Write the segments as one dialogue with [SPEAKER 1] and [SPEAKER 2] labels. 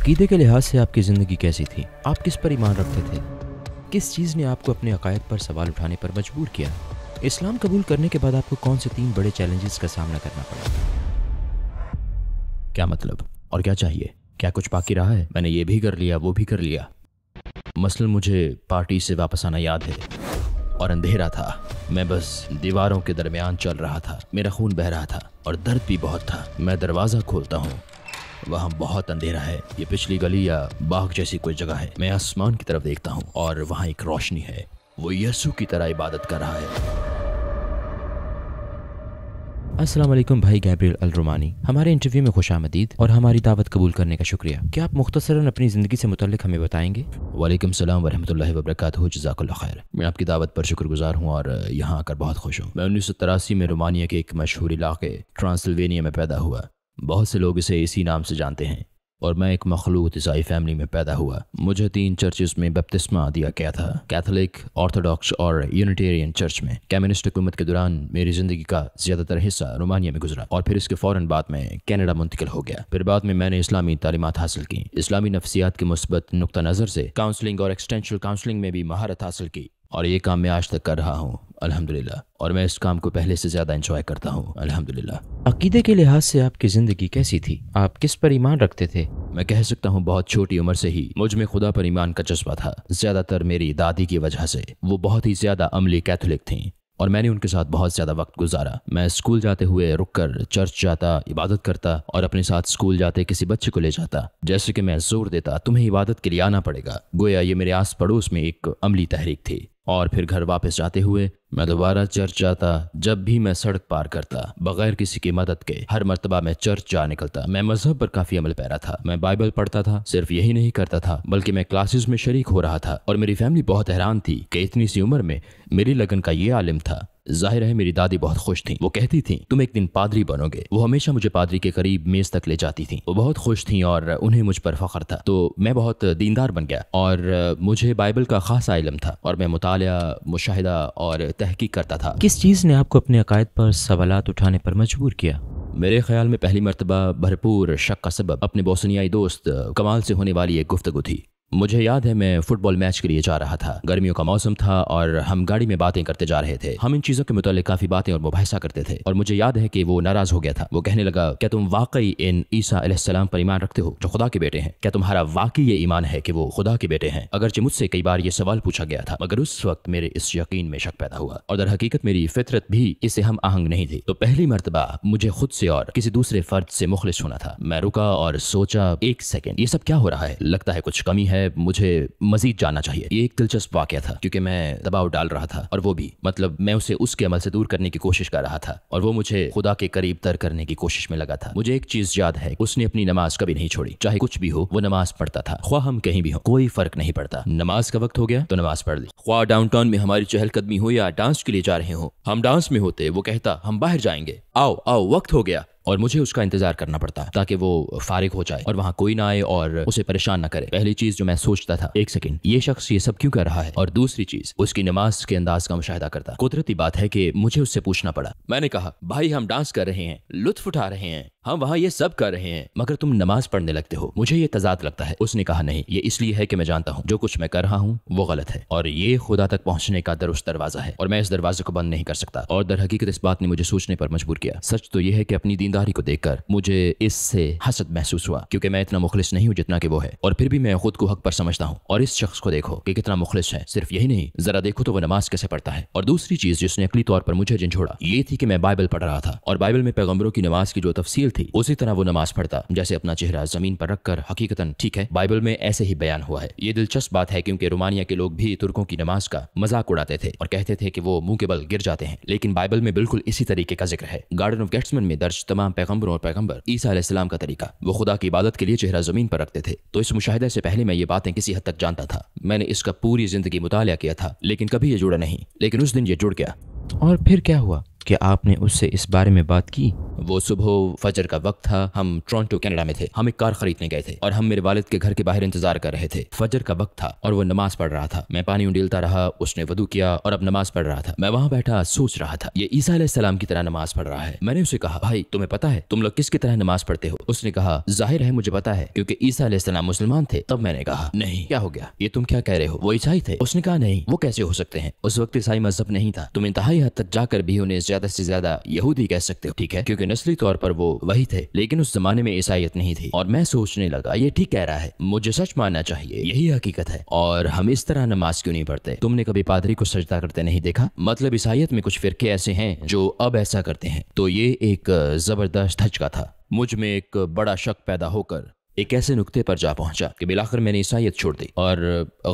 [SPEAKER 1] عقیدے کے لحاظ سے آپ کی زندگی کیسی تھی؟ آپ کس پر ایمان رکھتے تھے؟ کس چیز نے آپ کو اپنے عقائد پر سوال اٹھانے پر مجبور کیا؟ اسلام قبول کرنے کے بعد آپ کو کون سے 3 بڑے چیلنجز کا سامنا کرنا پڑا؟ کیا مطلب؟ اور کیا چاہیے؟ کیا کچھ باقی رہا ہے؟ میں نے یہ بھی کر لیا، وہ بھی کر لیا۔ مثلا مجھے پارٹی سے واپس آنا یاد ہے اور اندھیرا تھا، میں بس دیواروں کے درمیان چل رہا تھا، میرا خون بہہ رہا تھا اور درد بھی بہت تھا۔ میں دروازہ کھولتا ہوں، وہاں بہت اندھیرا ہے، یہ پچھلی گلی یا باغ جیسی کوئی جگہ ہے۔ میں آسمان کی طرف دیکھتا ہوں اور وہاں ایک روشنی ہے، وہ یسوع کی طرح عبادت کر رہا ہے۔ السلام علیکم بھائی گیبریل الرومانی، ہمارے انٹرویو میں خوش آمدید اور ہماری دعوت قبول کرنے کا شکریہ۔ کیا آپ مختصراً اپنی زندگی سے متعلق ہمیں بتائیں گے؟
[SPEAKER 2] وعلیکم السلام ورحمۃ اللہ وبرکاتہ، جزاک اللہ خیر۔ میں آپ کی دعوت پر شکر گزار ہوں اور یہاں آ کر بہت خوش ہوں۔ میں 1983 میں رومانیہ کے ایک مشہور علاقے ٹرانسلوینیا میں پیدا ہوا۔ بہت سے لوگ اسے اسی نام سے جانتے ہیں، اور میں ایک مخلوط عیسائی فیملی میں پیدا ہوا۔ مجھے 3 چرچز میں بپتسمہ دیا گیا تھا، کیتھولک، آرتھوڈاکس اور یونیٹیرین چرچ میں۔ کمیونسٹ حکومت کے دوران میری زندگی کا زیادہ تر حصہ رومانیہ میں گزرا اور پھر اس کے فوراً بعد میں کینیڈا منتقل ہو گیا۔ پھر بعد میں نے اسلامی تعلیمات حاصل کی، اسلامی نفسیات کے مثبت نقطہ نظر سے کاؤنسلنگ اور ایکسٹینشنل کاؤنسلنگ میں بھی مہارت حاصل کی، اور یہ کام میں آج تک کر رہا ہوں الحمدللہ، اور میں اس کام کو پہلے سے زیادہ انجوائے کرتا ہوں الحمدللہ۔
[SPEAKER 1] عقیدے کے لحاظ سے آپ کی زندگی کیسی تھی؟ آپ کس پر ایمان رکھتے تھے؟
[SPEAKER 2] میں کہہ سکتا ہوں بہت چھوٹی عمر سے ہی مجھ میں خدا پر ایمان کا جذبہ تھا، زیادہ تر میری دادی کی وجہ سے۔ وہ بہت ہی زیادہ عملی کیتھولک تھیں اور میں نے ان کے ساتھ بہت زیادہ وقت گزارا۔ میں اسکول جاتے ہوئے رک کر چرچ جاتا، عبادت کرتا اور اپنے ساتھ اسکول جاتے کسی بچے کو لے جاتا، جیسے کہ میں زور دیتا تمہیں عبادت کے لیے آنا پڑے گا، گویا یہ میرے آس پڑوس میں ایک عملی تحریک تھی۔ اور پھر گھر واپس جاتے ہوئے میں دوبارہ چرچ جاتا۔ جب بھی میں سڑک پار کرتا بغیر کسی کی مدد کے، ہر مرتبہ میں چرچ جا نکلتا۔ میں مذہب پر کافی عمل پیرا تھا، میں بائبل پڑھتا تھا، صرف یہی نہیں کرتا تھا بلکہ میں کلاسز میں شریک ہو رہا تھا، اور میری فیملی بہت حیران تھی کہ اتنی سی عمر میں میری لگن کا یہ عالم تھا۔ ظاہر ہے میری دادی بہت خوش تھیں، وہ کہتی تھیں تم ایک دن پادری بنو گے۔ وہ ہمیشہ مجھے پادری کے قریب میز تک لے جاتی تھیں، وہ بہت خوش تھیں اور انہیں مجھ پر فخر تھا۔ تو میں بہت دیندار بن گیا اور مجھے بائبل کا خاصا علم تھا، اور میں مطالعہ، مشاہدہ اور تحقیق کرتا تھا۔
[SPEAKER 1] کس چیز نے آپ کو اپنے عقائد پر سوالات اٹھانے پر مجبور کیا؟
[SPEAKER 2] میرے خیال میں پہلی مرتبہ بھرپور شک کا سبب اپنے بوسنیائی دوست کمال سے ہونے والی ایک گفتگو تھی۔ مجھے یاد ہے میں فٹ بال میچ کے لیے جا رہا تھا، گرمیوں کا موسم تھا اور ہم گاڑی میں باتیں کرتے جا رہے تھے۔ ہم ان چیزوں کے متعلق کافی باتیں اور مباحثہ کرتے تھے، اور مجھے یاد ہے کہ وہ ناراض ہو گیا تھا۔ وہ کہنے لگا کیا تم واقعی ان عیسیٰ علیہ السلام پر ایمان رکھتے ہو جو خدا کے بیٹے ہیں؟ کیا تمہارا واقعی یہ ایمان ہے کہ وہ خدا کے بیٹے ہیں؟ اگرچہ مجھ سے کئی بار یہ سوال پوچھا گیا تھا، مگر اس وقت میرے اس یقین میں شک پیدا ہوا، اور در حقیقت میری فطرت بھی اس سے ہم آہنگ نہیں تھی۔ تو پہلی مرتبہ مجھے خود سے اور کسی دوسرے فرد سے مخلص ہونا تھا۔ میں رکا اور سوچا ایک سیکنڈ، یہ سب کیا ہو رہا ہے؟ لگتا ہے کچھ کمی ہے، مجھے مزید جاننا چاہیے۔ یہ ایک دلچسپ واقعہ تھا کیونکہ میں دباؤ ڈال رہا تھا، اور وہ بھی میں اسے اس کے عمل سے دور کرنے کی کوشش کر رہا تھا، اور وہ مجھے خدا کے قریب تر کرنے کی کوشش میں لگا تھا۔ مجھے ایک چیز یاد ہے، اس نے اپنی نماز کبھی نہیں چھوڑی، چاہے کچھ بھی ہو وہ نماز پڑھتا تھا، خواہ ہم کہیں بھی ہوں، کوئی فرق نہیں پڑتا۔ نماز کا وقت ہو گیا تو نماز پڑھ لی، خواہ ڈاؤن ٹاؤن میں ہماری چہل قدمی ہو یا ڈانس کے لیے جا رہے ہوں، ہم ڈانس میں ہوتے، وہ کہتا ہم باہر جائیں گے، آؤ آؤ وقت ہو گیا، اور مجھے اس کا انتظار کرنا پڑتا تاکہ وہ فارغ ہو جائے اور وہاں کوئی نہ آئے اور اسے پریشان نہ کرے۔ پہلی چیز جو میں سوچتا تھا، ایک سیکنڈ، یہ شخص یہ سب کیوں کر رہا ہے؟ اور دوسری چیز، اس کی نماز کے انداز کا مشاہدہ کرتا۔ قدرتی بات ہے کہ مجھے اس سے پوچھنا پڑا۔ میں نے کہا بھائی ہم ڈانس کر رہے ہیں، لطف اٹھا رہے ہیں، ہم وہاں یہ سب کر رہے ہیں، مگر تم نماز پڑھنے لگتے ہو، مجھے یہ تضاد لگتا ہے۔ اس نے کہا نہیں، یہ اس لیے ہے کہ میں جانتا ہوں جو کچھ میں کر رہا ہوں وہ غلط ہے، اور یہ خدا تک پہنچنے کا درست دروازہ ہے، اور میں اس دروازے کو بند نہیں کر سکتا۔ اور در حقیقت اس بات نے مجھے سوچنے پر مجبور کیا۔ سچ تو یہ ہے کہ اپنی دینداری کو دیکھ کر مجھے اس سے حسد محسوس ہوا، کیونکہ میں اتنا مخلص نہیں ہوں جتنا کہ وہ ہے، اور پھر بھی میں خود کو حق پر سمجھتا ہوں۔ اور اس شخص کو دیکھو کہ کتنا مخلص ہے، صرف یہی نہیں، ذرا دیکھو تو وہ نماز کیسے پڑھتا ہے۔ اور دوسری چیز جس نے عقلی طور پر مجھے جھنجھوڑا یہ تھی کہ میں بائبل پڑھ رہا تھا، اور بائبل میں پیغمبروں کی نماز کی جو تفصیل تھی اسی طرح وہ نماز پڑھتا، جیسے اپنا چہرہ زمین پر رکھ کر۔ حقیقتاً ٹھیک ہے، بائبل میں ایسے ہی بیان ہوا ہے۔ یہ دلچسپ بات ہے کیونکہ رومانیہ کے لوگ بھی ترکوں کی نماز کا مذاق اڑاتے تھے اور کہتے تھے کہ وہ منہ کے بل گر جاتے ہیں، لیکن بائبل میں بالکل اسی طریقے کا ذکر ہے۔ گارڈن آف گیٹسمن میں درج تمام پیغمبروں اور پیغمبر عیسیٰ علیہ السلام کا طریقہ، وہ خدا کی عبادت کے لیے چہرہ زمین پر رکھتے تھے۔ تو اس مشاہدے سے پہلے میں یہ باتیں کسی حد تک جانتا تھا، میں نے اس کا پوری زندگی مطالعہ کیا تھا، لیکن کبھی یہ جڑا نہیں، لیکن اس دن یہ جڑ گیا۔
[SPEAKER 1] اور پھر کیا ہوا؟ کہ آپ نے اس سے اس بارے میں بات کی؟
[SPEAKER 2] وہ صبح فجر کا وقت تھا، ہم ٹورنٹو کینیڈا میں تھے، ہم ایک کار خریدنے گئے تھے اور ہم میرے والد کے گھر کے باہر انتظار کر رہے تھے۔ فجر کا وقت تھا اور وہ نماز پڑھ رہا تھا، میں پانی انڈیلتا رہا، اس نے وضو کیا اور اب نماز پڑھ رہا تھا۔ میں وہاں بیٹھا سوچ رہا تھا یہ عیسیٰ علیہ السلام کی طرح نماز پڑھ رہا ہے۔ میں نے اسے کہا بھائی تمہیں پتا ہے تم لوگ کس کی طرح نماز پڑھتے ہو؟ اس نے کہا ظاہر ہے مجھے پتا ہے کیونکہ عیسیٰ علیہ السلام مسلمان تھے۔ تب میں نے کہا نہیں کیا ہو گیا، یہ تم کیا کہہ رہے ہو، وہ عیسائی تھے؟ اس نے کہا نہیں وہ کیسے ہو سکتے ہیں، اس وقت عیسائی مذہب نہیں تھا، تم انتہائی حد تک جا کر بھی انہیں زیادہ سے زیادہ یہودی کہہ سکتے ہو، ٹھیک ہے، کیونکہ نسلی طور پر وہ وہی تھے لیکن اس زمانے میں عیسائیت نہیں تھی۔ اور میں سوچنے لگا یہ ٹھیک کہہ رہا ہے، مجھے سچ ماننا چاہیے، یہی حقیقت ہے، اور ہم اس طرح نماز کیوں نہیں پڑھتے؟ تم نے کبھی پادری کو سجدہ کرتے نہیں دیکھا؟ مطلب عیسائیت میں کچھ فرقے ایسے ہیں جو اب ایسا کرتے ہیں۔ تو یہ ایک زبردست دھچکا تھا، مجھ میں ایک بڑا شک پیدا ہو کر ایک ایسے نقطے پر جا پہنچا کہ بالآخر میں نے عیسائیت چھوڑ دی۔ اور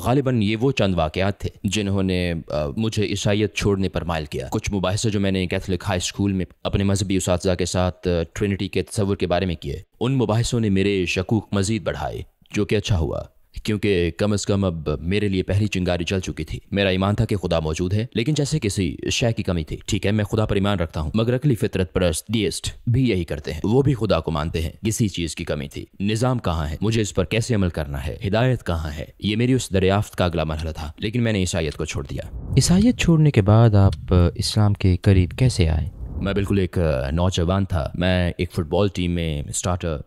[SPEAKER 2] غالباً یہ وہ چند واقعات تھے جنہوں نے مجھے عیسائیت چھوڑنے پر مائل کیا۔ کچھ مباحثے جو میں نے کیتھولک ہائی اسکول میں اپنے مذہبی اساتذہ کے ساتھ ٹرینٹی کے تصور کے بارے میں کیے، ان مباحثوں نے میرے شکوک مزید بڑھائے، جو کہ اچھا ہوا کیونکہ کم از کم اب میرے لیے پہلی چنگاری چل چکی تھی۔ میرا ایمان تھا کہ خدا موجود ہے، لیکن جیسے کسی شے کی کمی تھی۔ ٹھیک ہے میں خدا پر ایمان رکھتا ہوں، مگر عقلی فطرت پرست ڈیسٹ بھی یہی کرتے ہیں، وہ بھی خدا کو مانتے ہیں۔ کسی چیز کی کمی تھی، نظام کہاں ہے، مجھے اس پر کیسے عمل کرنا ہے، ہدایت کہاں ہے، یہ میری اس دریافت کا اگلا مرحلہ تھا، لیکن میں نے عیسائیت کو چھوڑ دیا۔
[SPEAKER 1] عیسائیت چھوڑنے کے بعد آپ اسلام کے قریب کیسے آئے؟
[SPEAKER 2] میں بالکل ایک نوجوان تھا، میں ایک فٹ بال ٹیم میں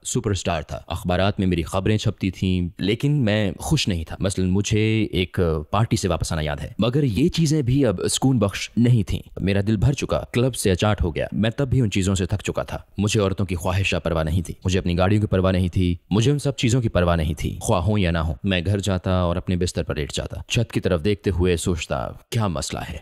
[SPEAKER 2] سپر سٹار تھا، اخبارات میں میری خبریں چھپتی تھیں، لیکن میں خوش نہیں تھا۔ مثلا مجھے ایک پارٹی سے واپس آنا یاد ہے، مگر یہ چیزیں بھی اب سکون بخش نہیں تھیں۔ میرا دل بھر چکا، کلب سے اچاٹ ہو گیا، میں تب بھی ان چیزوں سے تھک چکا تھا۔ مجھے عورتوں کی خواہشہ پرواہ نہیں تھی، مجھے اپنی گاڑیوں کی پرواہ نہیں تھی، مجھے ان سب چیزوں کی پرواہ نہیں تھی، خواہ ہوں یا نہ ہوں۔ میں گھر جاتا اور اپنے بستر پر لیٹ جاتا، چھت کی طرف دیکھتے ہوئے سوچتا کیا مسئلہ ہے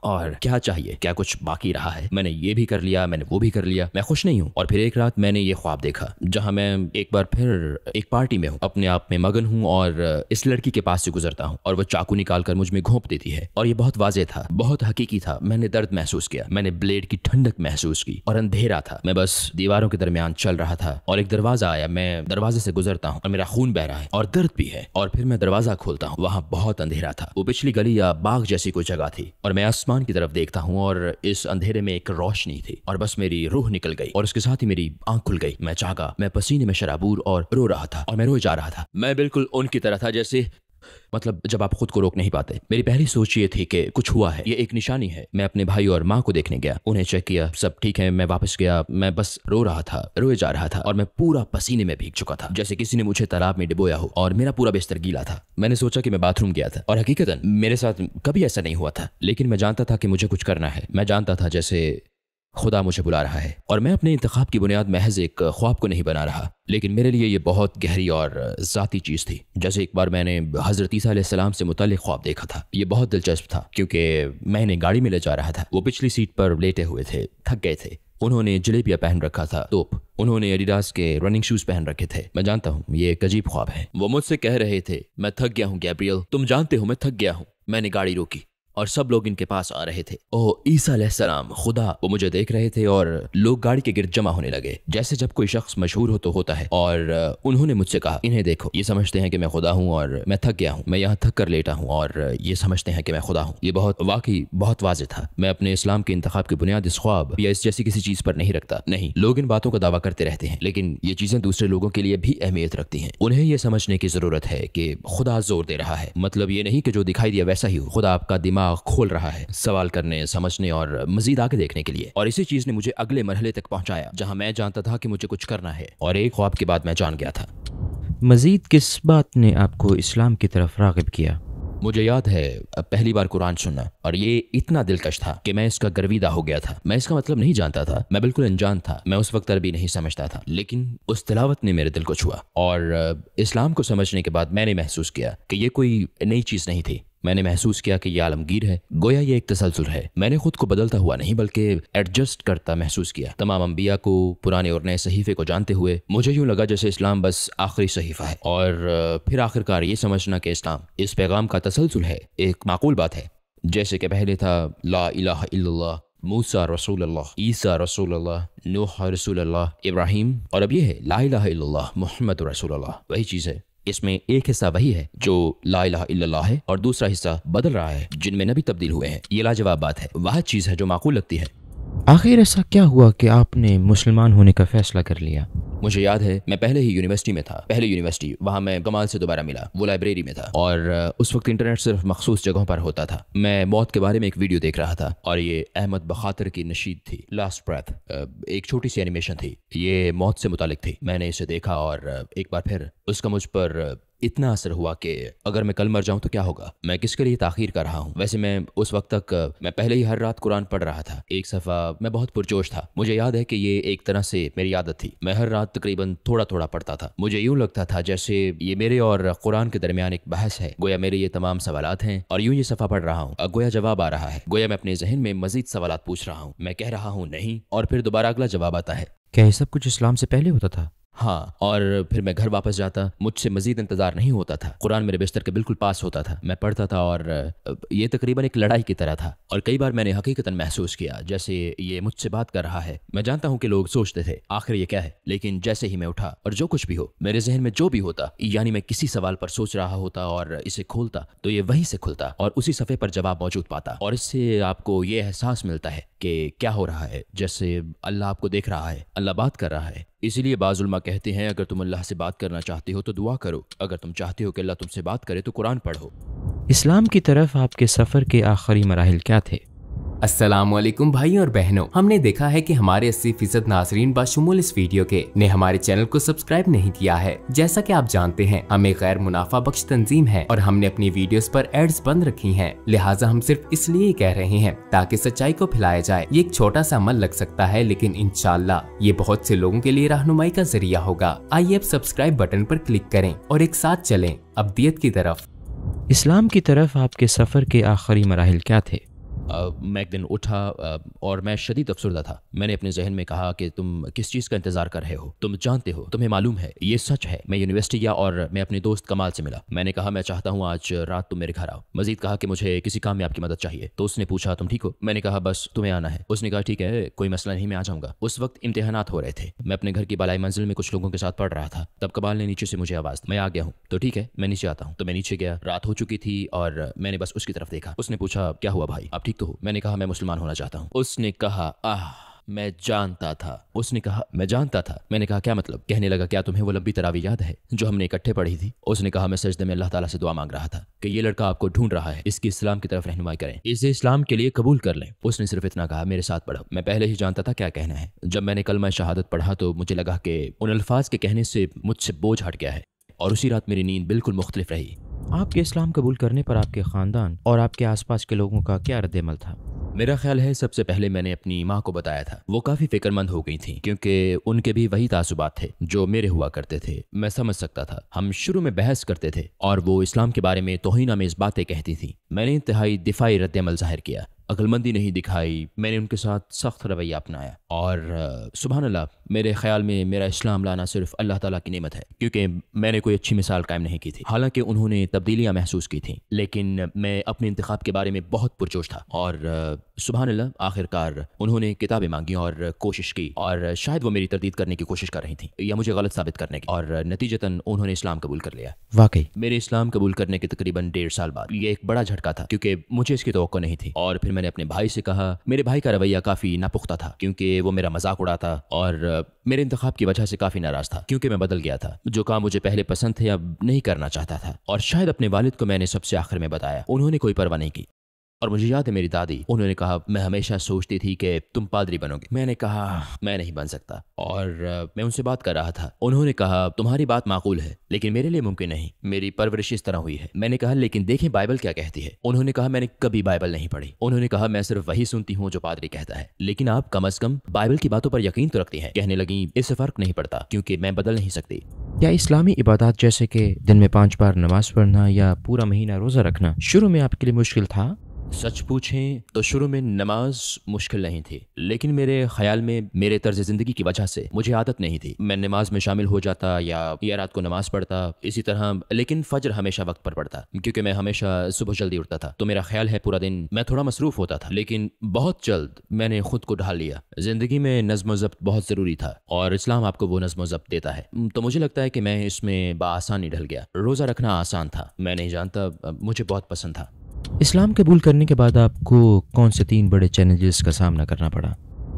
[SPEAKER 2] اور کیا چاہیے، کیا کچھ باقی رہا ہے، میں نے یہ بھی کر لیا، میں نے وہ بھی کر لیا، میں خوش نہیں ہوں۔ اور پھر ایک رات میں نے یہ خواب دیکھا جہاں میں ایک بار پھر ایک پارٹی میں ہوں، اپنے آپ میں مگن ہوں اور اس لڑکی کے پاس سے گزرتا ہوں اور وہ چاقو نکال کر مجھ میں گھونپ دیتی ہے، اور یہ بہت واضح تھا، بہت حقیقی تھا۔ میں نے درد محسوس کیا، میں نے بلیڈ کی ٹھنڈک محسوس کی، اور اندھیرا تھا، میں بس دیواروں کے درمیان چل رہا تھا اور ایک دروازہ آیا، میں دروازے سے گزرتا ہوں اور میرا خون بہ رہا ہے اور درد بھی ہے، اور پھر میں دروازہ کھولتا ہوں، وہاں بہت اندھیرا تھا، وہ پچھلی گلی یا باغ جیسی کوئی جگہ تھی، اور میں آسمان کی طرف دیکھتا ہوں اور اس اندھیرے میں ایک روشنی تھی، اور بس میری روح نکل گئی اور اس کے ساتھ ہی میری آنکھ کھل گئی۔ میں جاگا، میں پسینے میں شرابور اور رو رہا تھا، اور میں روئے جا رہا تھا۔ میں بالکل ان کی طرح تھا جیسے مطلب جب آپ خود کو روک نہیں پاتے۔ میری پہلی سوچ یہ تھی کہ کچھ ہوا ہے، یہ ایک نشانی ہے۔ میں اپنے بھائی اور ماں کو دیکھنے گیا، انہیں چیک کیا، سب ٹھیک ہے۔ میں واپس گیا، میں بس رو رہا تھا، روئے جا رہا تھا، اور میں پورا پسینے میں بھیگ چکا تھا جیسے کسی نے مجھے تالاب میں ڈبویا ہو، اور میرا پورا بستر گیلا تھا۔ میں نے سوچا کہ میں باتھ روم گیا تھا، اور حقیقتاً میرے ساتھ کبھی ایسا نہیں ہوا تھا، لیکن میں جانتا تھا کہ مجھے کچھ کرنا ہے۔ میں جانتا تھا جیسے خدا مجھے بلا رہا ہے، اور میں اپنے انتخاب کی بنیاد محض ایک خواب کو نہیں بنا رہا، لیکن میرے لیے یہ بہت گہری اور ذاتی چیز تھی۔ جیسے ایک بار میں نے حضرت عیسیٰ علیہ السلام سے متعلق خواب دیکھا تھا، یہ بہت دلچسپ تھا کیونکہ میں انہیں گاڑی میں لے جا رہا تھا، وہ پچھلی سیٹ پر لیٹے ہوئے تھے، تھک گئے تھے، انہوں نے جلیبیاں پہن رکھا تھا، توپ، انہوں نے ایڈیڈاس کے رننگ شوز پہن رکھے تھے۔ میں جانتا ہوں یہ ایک عجیب خواب ہے۔ وہ مجھ سے کہہ رہے تھے میں تھک گیا ہوں گیبریل، تم جانتے ہو میں تھک گیا ہوں۔ میں نے گاڑی روکی اور سب لوگ ان کے پاس آ رہے تھے، اوہ عیسیٰ علیہ السلام، خدا۔ وہ مجھے دیکھ رہے تھے اور لوگ گاڑی کے گرد جمع ہونے لگے، جیسے جب کوئی شخص مشہور ہو تو ہوتا ہے، اور انہوں نے مجھ سے کہا انہیں دیکھو، یہ سمجھتے ہیں کہ میں خدا ہوں اور میں تھک گیا ہوں، میں یہاں تھک کر لیٹا ہوں اور یہ سمجھتے ہیں کہ میں خدا ہوں۔ یہ واقعی بہت واضح تھا۔ میں اپنے اسلام کے انتخاب کی بنیاد اس خواب یا اس جیسی کسی چیز پر نہیں رکھتا، نہیں، لوگ ان باتوں کا دعویٰ کرتے رہتے ہیں، لیکن یہ چیزیں دوسرے لوگوں کے لیے بھی اہمیت رکھتی ہیں۔ انہیں یہ سمجھنے کی ضرورت ہے کہ خدا زور دے رہا ہے، مطلب یہ نہیں کہ جو دکھائی دیا ویسا ہی ہو، خدا آپ کا دماغ کھول رہا ہے سوال کرنے، سمجھنے اور مزید آگے دیکھنے کے لیے۔ اور اسی چیز نے مجھے اگلے مرحلے تک پہنچایا جہاں میں جانتا تھا کہ مجھے کچھ کرنا ہے، اور ایک خواب کے بعد میں جان گیا تھا۔
[SPEAKER 1] مزید کس بات نے آپ کو اسلام کی طرف راغب کیا؟
[SPEAKER 2] مجھے یاد ہے پہلی بار قرآن سننا، اور یہ اتنا دلکش تھا کہ میں اس کا گرویدہ ہو گیا تھا۔ میں اس کا مطلب نہیں جانتا تھا، میں بالکل انجان تھا، میں اس وقت عربی نہیں سمجھتا تھا، لیکن اس تلاوت نے میرے دل کو چھوا، اور اسلام کو سمجھنے کے بعد میں نے محسوس کیا کہ یہ کوئی نئی چیز نہیں تھی۔ میں نے محسوس کیا کہ یہ عالمگیر ہے، گویا یہ ایک تسلسل ہے۔ میں نے خود کو بدلتا ہوا نہیں بلکہ ایڈجسٹ کرتا محسوس کیا، تمام انبیاء کو، پرانے اور نئے صحیفے کو جانتے ہوئے مجھے یوں لگا جیسے اسلام بس آخری صحیفہ ہے، اور پھر آخرکار یہ سمجھنا کہ اسلام اس پیغام کا تسلسل ہے ایک معقول بات ہے۔ جیسے کہ پہلے تھا لا الہ الا اللہ، موسیٰ رسول اللہ، عیسیٰ رسول اللہ، نوح رسول اللہ، ابراہیم، اور اب یہ ہے لا الہ الا اللہ محمد رسول اللہ۔ وہی چیز ہے، اس میں ایک حصہ وہی ہے جو لا الہ الا اللہ ہے، اور دوسرا حصہ بدل رہا ہے جن میں نبی تبدیل ہوئے ہیں۔ یہ لاجواب بات ہے، واحد چیز ہے جو معقول لگتی ہے۔
[SPEAKER 1] آخر ایسا کیا ہوا کہ آپ نے مسلمان ہونے کا فیصلہ کر لیا؟
[SPEAKER 2] مجھے یاد ہے میں پہلے ہی یونیورسٹی میں تھا، پہلے یونیورسٹی، وہاں میں کمال سے دوبارہ ملا، وہ لائبریری میں تھا اور اس وقت انٹرنیٹ صرف مخصوص جگہوں پر ہوتا تھا۔ میں موت کے بارے میں ایک ویڈیو دیکھ رہا تھا اور یہ احمد بخاطر کی نشید تھی، لاسٹ بریتھ، ایک چھوٹی سی اینیمیشن تھی، یہ موت سے متعلق تھی۔ میں نے اسے دیکھا اور ایک بار پھر اس کا مجھ پر اتنا اثر ہوا کہ اگر میں کل مر جاؤں تو کیا ہوگا، میں کس کے لیے تاخیر کر رہا ہوں۔ ویسے میں اس وقت تک میں پہلے ہی ہر رات قرآن پڑھ رہا تھا، ایک صفحہ، میں بہت پرجوش تھا۔ مجھے یاد ہے کہ یہ ایک طرح سے میری عادت تھی، میں ہر رات تقریباً تھوڑا تھوڑا پڑھتا تھا۔ مجھے یوں لگتا تھا جیسے یہ میرے اور قرآن کے درمیان ایک بحث ہے، گویا میرے یہ تمام سوالات ہیں اور یوں یہ صفحہ پڑھ رہا ہوں، گویا جواب آ رہا ہے، گویا میں اپنے ذہن میں مزید سوالات پوچھ رہا ہوں، میں کہہ رہا ہوں نہیں اور پھر دوبارہ اگلا جواب آتا ہے۔
[SPEAKER 1] کیا یہ سب کچھ اسلام سے پہلے ہوتا تھا؟
[SPEAKER 2] ہاں، اور پھر میں گھر واپس جاتا، مجھ سے مزید انتظار نہیں ہوتا تھا، قرآن میرے بستر کے بالکل پاس ہوتا تھا، میں پڑھتا تھا اور یہ تقریباً ایک لڑائی کی طرح تھا اور کئی بار میں نے حقیقتاً محسوس کیا جیسے یہ مجھ سے بات کر رہا ہے۔ میں جانتا ہوں کہ لوگ سوچتے تھے آخر یہ کیا ہے، لیکن جیسے ہی میں اٹھا اور جو کچھ بھی ہو میرے ذہن میں جو بھی ہوتا، یعنی میں کسی سوال پر سوچ رہا ہوتا اور اسے کھولتا تو یہ وہیں سے کھلتا اور اسی صفحے پر جواب موجود پاتا، اور اس سے آپ کو یہ احساس ملتا ہے کہ کیا ہو رہا ہے، جیسے اللہ آپ کو دیکھ رہا ہے، اللہ بات کر رہا ہے۔ اسی لیے بعض علماء کہتے ہیں اگر تم اللہ سے بات کرنا چاہتے ہو تو دعا کرو، اگر تم چاہتے ہو کہ اللہ تم سے بات کرے تو قرآن پڑھو۔
[SPEAKER 1] اسلام کی طرف آپ کے سفر کے آخری مراحل کیا تھے؟
[SPEAKER 3] السلام علیکم بھائیوں اور بہنوں، ہم نے دیکھا ہے کہ ہمارے 80% ناظرین باشمول اس ویڈیو کے نے ہمارے چینل کو سبسکرائب نہیں کیا ہے۔ جیسا کہ آپ جانتے ہیں ہم ایک غیر منافع بخش تنظیم ہے اور ہم نے اپنی ویڈیوز پر ایڈز بند رکھی ہیں، لہٰذا ہم صرف اس لیے کہہ رہے ہیں تاکہ سچائی کو پھیلایا جائے۔ یہ ایک چھوٹا سا عمل لگ سکتا ہے لیکن انشاءاللہ یہ بہت سے لوگوں کے لیے رہنمائی کا ذریعہ ہوگا۔ آئیے اب سبسکرائب بٹن پر کلک کریں اور ایک ساتھ چلیں ابدیت کی طرف۔
[SPEAKER 1] اسلام کی طرف آپ کے سفر کے آخری مراحل کیا تھے؟
[SPEAKER 2] میں ایک دن اٹھا اور میں شدید افسردہ تھا۔ میں نے اپنے ذہن میں کہا کہ تم کس چیز کا انتظار کر رہے ہو، تم جانتے ہو، تمہیں معلوم ہے، یہ سچ ہے۔ میں یونیورسٹی گیا اور میں اپنے دوست کمال سے ملا، میں نے کہا میں چاہتا ہوں آج رات تم میرے گھر آؤ، مزید کہا کہ مجھے کسی کام میں آپ کی مدد چاہیے۔ تو اس نے پوچھا تم ٹھیک ہو؟ میں نے کہا بس تمہیں آنا ہے۔ اس نے کہا ٹھیک ہے، کوئی مسئلہ نہیں، میں آ جاؤں گا۔ اس وقت امتحانات ہو رہے تھے، میں اپنے گھر کی بالائی منزل میں کچھ لوگوں کے ساتھ پڑھ رہا تھا، تب کمال نے نیچے سے مجھے آواز دی، میں آ گیا ہوں تو ٹھیک ہے میں نیچے آتا ہوں۔ تو میں نیچے گیا، رات ہو چکی تھی اور میں نے بس اس کی طرف دیکھا۔ اس نے پوچھا کیا ہوا بھائی، آپ ٹھیک تو ہو؟ میں نے کہا میں مسلمان ہونا چاہتا ہوں۔ اس نے کہا میں جانتا تھا۔ اس نے کہا میں جانتا تھا۔ میں نے کہا کیا مطلب؟ کہنے لگا کیا تمہیں وہ لمبی تراویح یاد ہے جو ہم نے اکٹھے پڑھی تھی؟ اس نے کہا میں سجدے میں اللہ تعالیٰ سے دعا مانگ رہا تھا کہ یہ لڑکا آپ کو ڈھونڈ رہا ہے، اس کی اسلام کی طرف رہنمائی کریں، اسے اسلام کے لیے قبول کر لیں۔ اس نے صرف اتنا کہا میرے ساتھ پڑھو۔ میں پہلے ہی جانتا تھا کیا کہنا ہے۔ جب میں نے کلمہ شہادت پڑھا تو مجھے لگا کہ ان الفاظ کے کہنے سے مجھ سے بوجھ ہٹ گیا ہے اور اسی رات میری نیند بالکل مختلف رہی۔
[SPEAKER 1] آپ کے اسلام قبول کرنے پر آپ کے خاندان اور آپ کے آس پاس کے لوگوں کا کیا رد عمل تھا؟
[SPEAKER 2] میرا خیال ہے سب سے پہلے میں نے اپنی ماں کو بتایا تھا، وہ کافی فکر مند ہو گئی تھیں کیونکہ ان کے بھی وہی تعصبات تھے جو میرے ہوا کرتے تھے۔ میں سمجھ سکتا تھا، ہم شروع میں بحث کرتے تھے اور وہ اسلام کے بارے میں توہین آمیز باتیں کہتی تھیں۔ میں نے انتہائی دفاعی رد عمل ظاہر کیا، عقل مندی نہیں دکھائی، میں نے ان کے ساتھ سخت رویہ اپنایا اور سبحان اللہ میرے خیال میں میرا اسلام لانا صرف اللہ تعالیٰ کی نعمت ہے کیونکہ میں نے کوئی اچھی مثال قائم نہیں کی تھی۔ حالانکہ انہوں نے تبدیلیاں محسوس کی تھیں لیکن میں اپنے انتخاب کے بارے میں بہت پرجوش تھا اور سبحان اللہ آخر کار انہوں نے کتابیں مانگی اور کوشش کی اور شاید وہ میری تردید کرنے کی کوشش کر رہی تھیں یا مجھے غلط ثابت کرنے کی، اور نتیجتاً انہوں نے اسلام قبول کر لیا۔
[SPEAKER 1] واقعی
[SPEAKER 2] میرے اسلام قبول کرنے کے تقریباً 1.5 سال بعد یہ ایک بڑا جھٹکا تھا کیونکہ مجھے اس کی توقع نہیں تھی، اور پھر میں نے اپنے بھائی سے کہا۔ میرے بھائی کا رویہ کافی ناپختہ تھا کیونکہ وہ میرا مذاق اڑاتا اور میرے انتخاب کی وجہ سے کافی ناراض تھا کیونکہ میں بدل گیا تھا، جو کام مجھے پہلے پسند تھے اب نہیں کرنا چاہتا تھا، اور شاید اپنے والد کو میں نے سب سے آخر میں بتایا، انہوں نے کوئی پرواہ نہیں کی۔ اور مجھے یاد ہے میری دادی، انہوں نے کہا میں ہمیشہ سوچتی تھی کہ تم پادری بنو گے۔ میں نے کہا میں نہیں بن سکتا، اور میں ان سے بات کر رہا تھا۔ انہوں نے کہا تمہاری بات معقول ہے لیکن میرے لیے ممکن نہیں، میری پرورش اس طرح ہوئی ہے۔ میں نے کہا لیکن دیکھیں بائبل کیا کہتی ہے۔ انہوں نے کہا میں نے کبھی بائبل نہیں پڑھی۔ انہوں نے کہا میں صرف وہی سنتی ہوں جو پادری کہتا ہے، لیکن آپ کم از کم بائبل کی باتوں پر یقین تو رکھتی ہیں۔ کہنے لگیں اس سے فرق نہیں پڑتا کیونکہ میں بدل نہیں سکتی۔
[SPEAKER 1] کیا اسلامی عبادات جیسے کہ دن میں 5 بار نماز پڑھنا یا پورا مہینہ روزہ رکھنا شروع میں آپ کے لیے مشکل تھا؟
[SPEAKER 2] سچ پوچھیں تو شروع میں نماز مشکل نہیں تھی، لیکن میرے خیال میں میرے طرز زندگی کی وجہ سے مجھے عادت نہیں تھی۔ میں نماز میں شامل ہو جاتا یا رات کو نماز پڑھتا اسی طرح، لیکن فجر ہمیشہ وقت پر پڑھتا کیونکہ میں ہمیشہ صبح جلدی اٹھتا تھا، تو میرا خیال ہے پورا دن میں تھوڑا مصروف ہوتا تھا، لیکن بہت جلد میں نے خود کو ڈھال لیا۔ زندگی میں نظم و ضبط بہت ضروری تھا اور اسلام آپ کو وہ نظم و ضبط دیتا ہے، تو مجھے لگتا ہے کہ میں اس میں بآسانی ڈھل گیا۔ روزہ رکھنا آسان تھا، میں نہیں جانتا، مجھے بہت پسند تھا۔
[SPEAKER 1] اسلام قبول کرنے کے بعد آپ کو کون سے 3 بڑے چیلنجز کا سامنا کرنا پڑا؟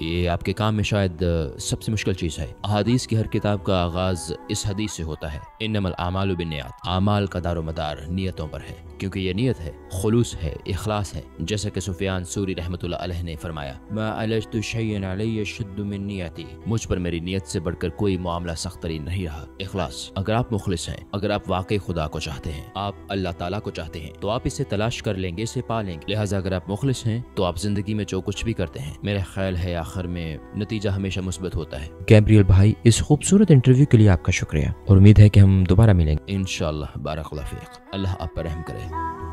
[SPEAKER 2] یہ آپ کے کام میں شاید سب سے مشکل چیز ہے۔ احادیث کی ہر کتاب کا آغاز اس حدیث سے ہوتا ہے، انما الاعمال بالنیات، اعمال کا دار و مدار نیتوں پر ہے، کیونکہ یہ نیت ہے، خلوص ہے، اخلاص ہے، جیسا کہ سفیان ثوری رحمۃ اللہ علیہ نے فرمایا، ما علجت شیئا علی شد من نیتی، مجھ پر میری نیت سے بڑھ کر کوئی معاملہ سخت ترین نہیں رہا۔ اخلاص، اگر آپ مخلص ہیں، اگر آپ واقعی خدا کو چاہتے ہیں، آپ اللہ تعالیٰ کو چاہتے ہیں، تو آپ اسے تلاش کر لیں گے، اسے پا لیں گے۔ لہٰذا اگر آپ مخلص ہیں تو آپ زندگی میں جو کچھ بھی کرتے ہیں، میرا خیال ہے آخر میں نتیجہ ہمیشہ مثبت ہوتا ہے۔
[SPEAKER 1] گیبریل بھائی، اس خوبصورت انٹرویو کے لیے آپ کا شکریہ، اور امید ہے کہ ہم دوبارہ ملیں گے
[SPEAKER 2] انشاءاللہ۔ بارک اللہ فیک، اللہ آپ پر رحم کرے۔